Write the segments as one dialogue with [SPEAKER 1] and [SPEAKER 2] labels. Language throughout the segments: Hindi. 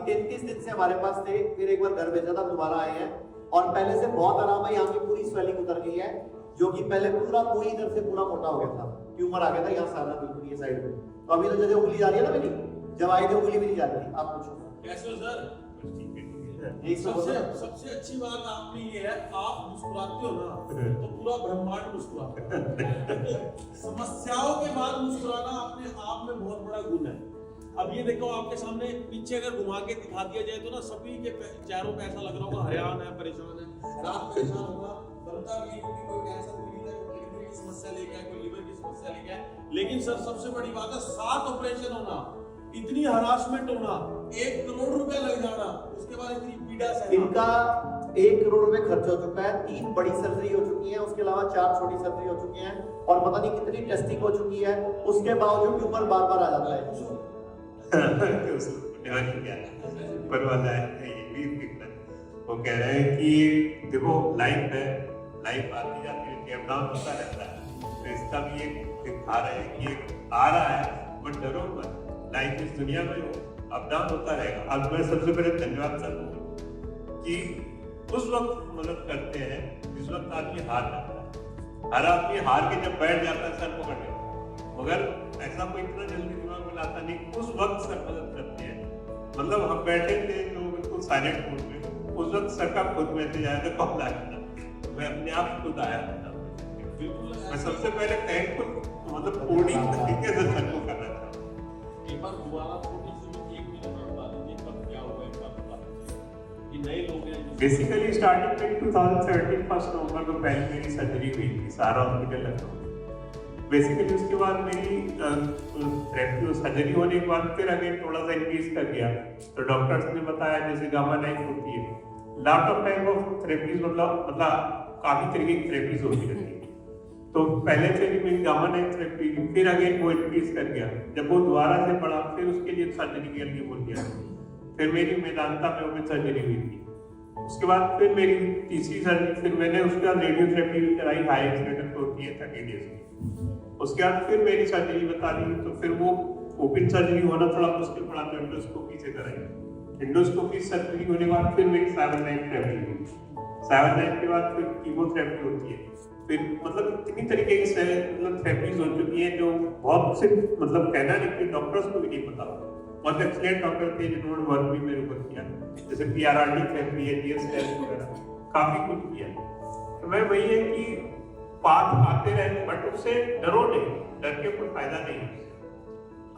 [SPEAKER 1] 33 दिन से हमारे पास थे, फिर एक बार घर भेजा था, दोबारा आए हैं और पहले से बहुत आराम है। यहाँ की पूरी स्वेलिंग उतर गई है, जो कि पहले पूरा कोई इधर से पूरा मोटा हो गया था, ट्यूमर आ गया था यहाँ सारा बिल्कुल ये साइड में। तो अभी तो जैसे उंगली जा रही है ना मेरी, जब आई थी उंगली भी नहीं जा रही थी। आप पूछो
[SPEAKER 2] कैसे हो सर? सबसे अच्छी बात आपकी ये है, आप मुस्कुराते हो ना तो पूरा ब्रह्मांड मुस्कुराता है। समस्याओं के बाद मुस्कुराना अपने आप में बहुत बड़ा गुण है। अब ये देखो आपके सामने पीछे अगर घुमा के दिखा दिया जाए तो ना सभी के चेहरों पे ऐसा लग रहा होगा हरियाण है, परेशान है। रात परेशान होगा, बनता भी है कोई कैंसर पीड़ित है, कोई किडनी की समस्या लेके आए, कोई लिवर की समस्या लेके आए। लेकिन सर सबसे बड़ी बात है 7 ऑपरेशन होना, इतनी हरासमेंट होना, 1 करोड़ रुपया लग जाना, उसके बाद इतनी पीड़ा सहना।
[SPEAKER 1] इनका 1 करोड़ रुपए खर्च हो चुका है, 3 बड़ी सर्जरी हो चुकी है, उसके अलावा 4 छोटी सर्जरी हो चुकी है और पता नहीं कितनी टेस्टिंग हो चुकी है। उसके बावजूद ट्यूमर बार बार आ जाता है।
[SPEAKER 3] पर वाला है ये भी दिक्कत है। वो कह रहे हैं कि देखो लाइफ है, लाइफ आती जाती है, अप डाउन होता रहता है। तो इसका भी एक दिखा रहे हैं कि आ रहा है बट डरो मत, लाइफ इस दुनिया में अप डाउन होता रहेगा। अब मैं सबसे पहले धन्यवाद सर कि उस वक्त मदद करते हैं जिस वक्त आदमी हार जाता है। हर आदमी हार के जब बैठ जाता है सर पकड़ने, मगर ऐसा कोई इतना जल्दी दिमाग में लाता नहीं, उस वक्त सर मदद करते हैं। मतलब हम बैठे थे जो बिल्कुल साइलेंट मोड में, उस वक्त सर का खुद मैसेज आया था, कॉल आया था, मैं अपने आप खुद आया था। मैं सबसे पहले थैंकफुल मतलब पूरी तरीके से सर को करना चाहता हूँ।
[SPEAKER 2] एक बार दोबारा छोटी सी 1 मिनट में बता दीजिए कब क्या हुआ, कब बता दीजिए कि नए लोग हैं।
[SPEAKER 3] बेसिकली स्टार्टिंग में 2017 1 नवंबर को पहले मेरी सर्जरी हुई थी सारा हॉस्पिटल लखनऊ। बेसिकली उसके बाद मेरी थेरेपी सर्जरी होने के बाद फिर अगेन थोड़ा सा इंक्रीज कर गया। तो डॉक्टर्स ने बताया जैसे गामा नाइफ होती है, lot of type of therapies मतलब काफी तरीके की थेरेपीज होती रहती है। तो पहले से भी मेरी गामा नाइफ थेरेपी, फिर अगेन वो इंक्रीज कर गया। जब वो दोबारा से बढ़ा फिर उसके लिए सर्जरी के लिए बोल दिया। फिर मेरी मेदांता में ओपन सर्जरी हुई थी। उसके बाद फिर मेरी तीसरी सर्जरी, फिर मैंने उसके बाद रेडियोथेरेपी भी कराई, हाई एक्सीडेंट होती है 30 डेज की। उसके बाद फिर मेरी सर्जरी बता दी, तो फिर वो ओपन सर्जरी होना थोड़ा मुश्किल पड़ा तो एंडोस्कोपी से कराई। एंडोस्कोपी सर्जरी होने के बाद फिर मेरी 7-9 थेरेपी हुई। 7-9 के बाद फिर कीमोथेरेपी होती है। फिर मतलब इतनी तरीके की मतलब थेरेपीज हो चुकी है जो बहुत से मतलब कहना नहीं कि डॉक्टर्स को भी नहीं पता। बहुत एक्सीलेंट डॉक्टर थे जिन्होंने वर्क भी मेरे ऊपर किया, जैसे PRRT थेरेपी है, GS थेरेपी वगैरह, काफी कुछ किया। तो मैं वही है कि पाथ आते रहे बट उससे डरो नहीं, डर के कोई फायदा नहीं है।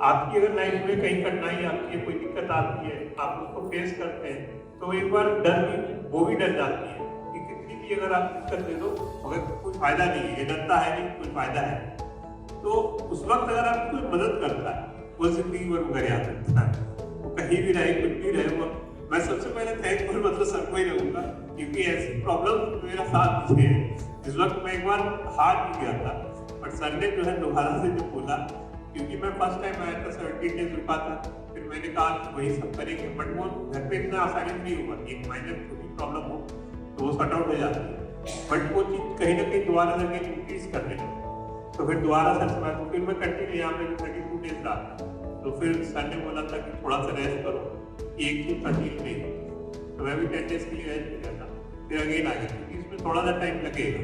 [SPEAKER 3] आपकी अगर लाइफ में कहीं कठिनाई आती है, कोई दिक्कत आती है, आप उसको फेस करते हैं तो एक बार डर भी वो भी डर जाती है कि कितनी भी अगर आप दिक्कत दे दो मगर कोई फायदा नहीं है, ये डरता है नहीं कोई फायदा है। तो उस वक्त अगर आपकी कोई मदद करता है वो जिंदगी भर घर याद रखता है, वो कहीं भी रहे कुछ भी रहे। वो मैं सबसे पहले थैंकफुल मतलब सर को ही रहूंगा क्योंकि ऐसी प्रॉब्लम मेरा साथ दिए। इस वक्त मैं एक बार हार भी गया था बट सर ने जो है दोबारा से जो बोला, क्योंकि मैं फर्स्ट टाइम आया था 17 डेज रुका था, फिर मैंने कहा वही सब करेंगे बट वो घर पे इतना आसानी नहीं हुआ। एक माइनर छोटी प्रॉब्लम हो तो वो सॉर्ट आउट हो जाती है बट वो चीज कहीं ना कहीं दोबारा लगे इंक्रीज करने लगी। तो फिर दोबारा सर से बात, फिर मैं कंटिन्यू यहाँ पे 32 डेज रहा। तो फिर सर ने बोला था कि थोड़ा सा रेस्ट करो, 1 की 13 में, तो मैं भी 10 डेज के लिए रेस्ट किया था, फिर अगेन आ गया क्योंकि इसमें थोड़ा सा टाइम लगेगा।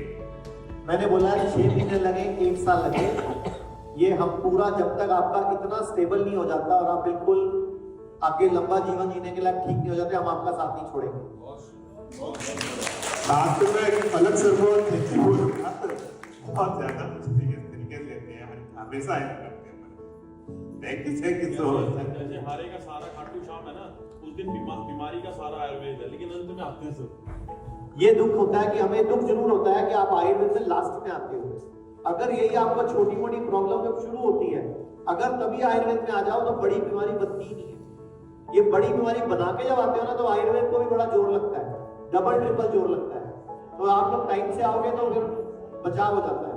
[SPEAKER 1] मैंने बोला 6 महीने लगे, 1 साल लगे, ये हम पूरा जब तक आपका इतना स्टेबल नहीं हो जाता और आप बिल्कुल आपके लंबा जीवन जीने के लिए ठीक नहीं हो जाते, हम आपका साथ नहीं छोड़ेंगे।
[SPEAKER 3] साथ में फलक सर को थैंक यू बोलूंगा, बहुत ज्यादा तरीके से लेते हैं, हमेशा हेल्प करते हैं। Thank you so much.
[SPEAKER 2] जैसे हारे का सारा खाटू श्याम है ना, उस दिन बीमारी का सारा आयुर्वेद है, लेकिन अंत में आते हैं सब।
[SPEAKER 1] ये दुख होता है कि हमें दुख जरूर होता है कि आप आयुर्वेद में लास्ट में आते हो। अगर यही आपका छोटी मोटी प्रॉब्लम जब शुरू होती है, अगर तभी आयुर्वेद में आ जाओ तो बड़ी बीमारी बनती ही नहीं है। ये बड़ी बीमारी बना के जब आते हो ना तो आयुर्वेद को भी बड़ा जोर लगता है, डबल ट्रिपल जोर लगता है। तो आप लोग टाइम से आओगे तो फिर बचाव हो जाता है।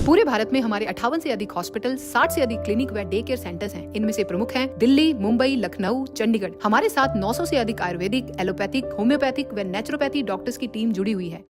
[SPEAKER 4] पूरे भारत में हमारे 58 से अधिक हॉस्पिटल, 60 से अधिक क्लिनिक व डे केयर सेंटर्स हैं। इनमें से प्रमुख हैं दिल्ली, मुंबई, लखनऊ, चंडीगढ़। हमारे साथ 900 से अधिक आयुर्वेदिक, एलोपैथिक, होम्योपैथिक व नेचुरोपैथी डॉक्टर्स की टीम जुड़ी हुई है।